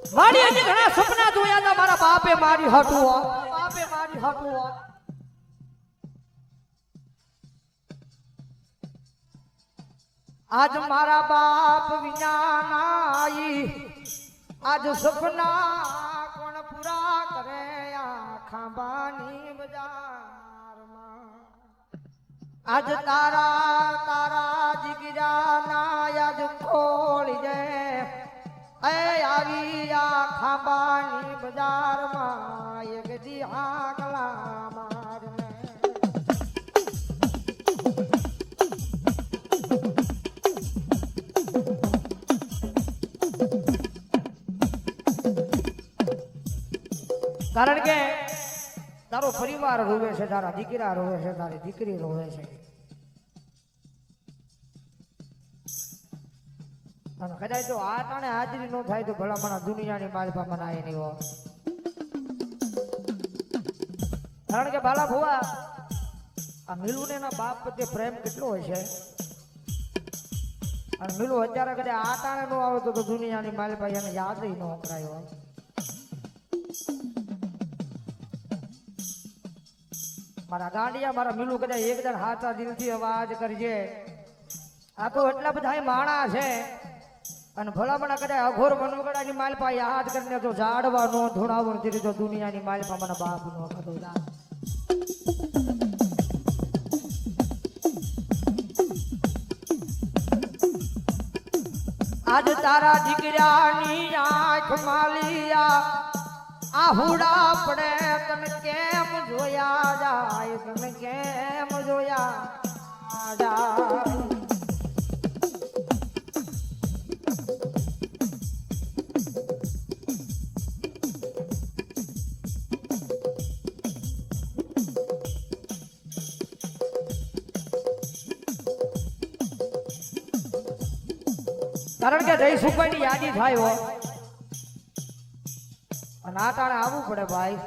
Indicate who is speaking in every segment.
Speaker 1: મારી હજી ઘણા સપના જોયા હતા મારા બાપે મારી હાટું બાપે મારી હાટું આજ મારા બાપ વિના નાઈ આજ સપના કોણ પૂરા કરે આ ખાંબાની બજારમાં આજ તારા તારા જીગરા ના આજ ખોળી જાય એ આવી આ ખાંબાની બજારમાં એક દી આકલા મારને કારણ કે તારો પરિવાર રોવે છે, તારા દીકરા રોવે છે, તારી દીકરી રોવે છે. અને કદાચ જો આ ટાણે હાજરી ન થાય તો ભલામણા દુનિયાની માલપા મનાય નહીં હોય. કારણ કે બાલા ભુવા આ મિલુને એના બાપ પ્રત્યે પ્રેમ કેટલો હોય છે. અને મિલુ અત્યારે કદાચ આ ટાણે ન આવે તો દુનિયાની માલપા એને યાદ ન કરાયો હોય. મારા ગાંડિયા મારા મિલુ કદાચ એકદમ હાથા દિલથી અવાજ કરજે. આ તો એટલા બધા માણા છે અને ભલામણા કદાચ અઘોર મનોગડાની માલપા યાદ કરીને તો ઝાડવા નો ધોણાવો નથી તો દુનિયાની માલપા મને બાપ નો કદો આજ તારા દીકરાની આંખ માલિયા આહુડા પડે તને કેમ જોયા જાય તને કેમ જોયા જાય. કારણ કે જય સુભાઈની યાદી થાય હોય અને આ તાણે આવવું પડે ભાઈ.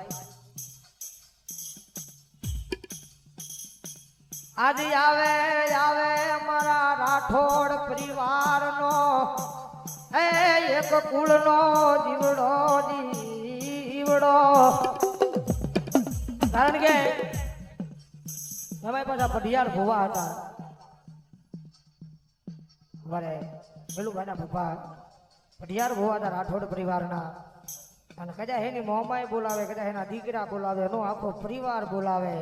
Speaker 1: આજે આવે આવે અમારા રાઠોડ પરિવારનો એક કુળનો જીવડો જીવડો. કારણ કે તમારી પાછા પઢિયાર ભુવા હતા મારે પેલું ભાઈના પપ્પા પઢિયાર ભુવા હતા રાઠોડ પરિવારના. અને કદાચ એની મોમાએ બોલાવે, કદાચ એના દીકરા બોલાવે, એનો આખો પરિવાર બોલાવે.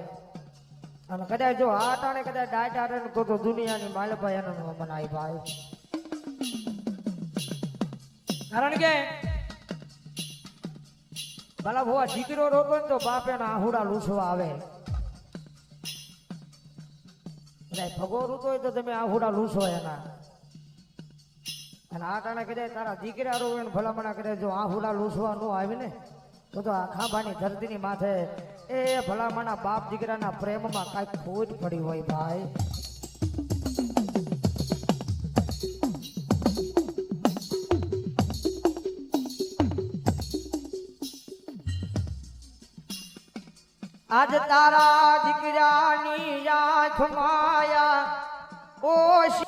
Speaker 1: અને કદાચ જો આ ટાણે કદાચ ડાટ આરે તો દુનિયાની માલભાઈ એનો મનાય ભાઈ. કારણ કે ભલા ભુવા દીકરો રોકો ને તો બાપ એના આહુડા લૂસવા આવે. કદાચ ભગો રૂતો હોય તો તમે આહુડા લૂસો એના. અને આ ટાણે કદાચ તારા દીકરા રોવે ને ભલામણા કરે જો આહુડા લૂસવા ન આવે ને તો આ ખાંભાની ધરતીની માથે એ ભલામણા બાપ દીકરાના પ્રેમમાં કાંઈક ખોટ પડી હોય ભાઈ. આજ તારા દીકરાની આંખ માયા ઓશ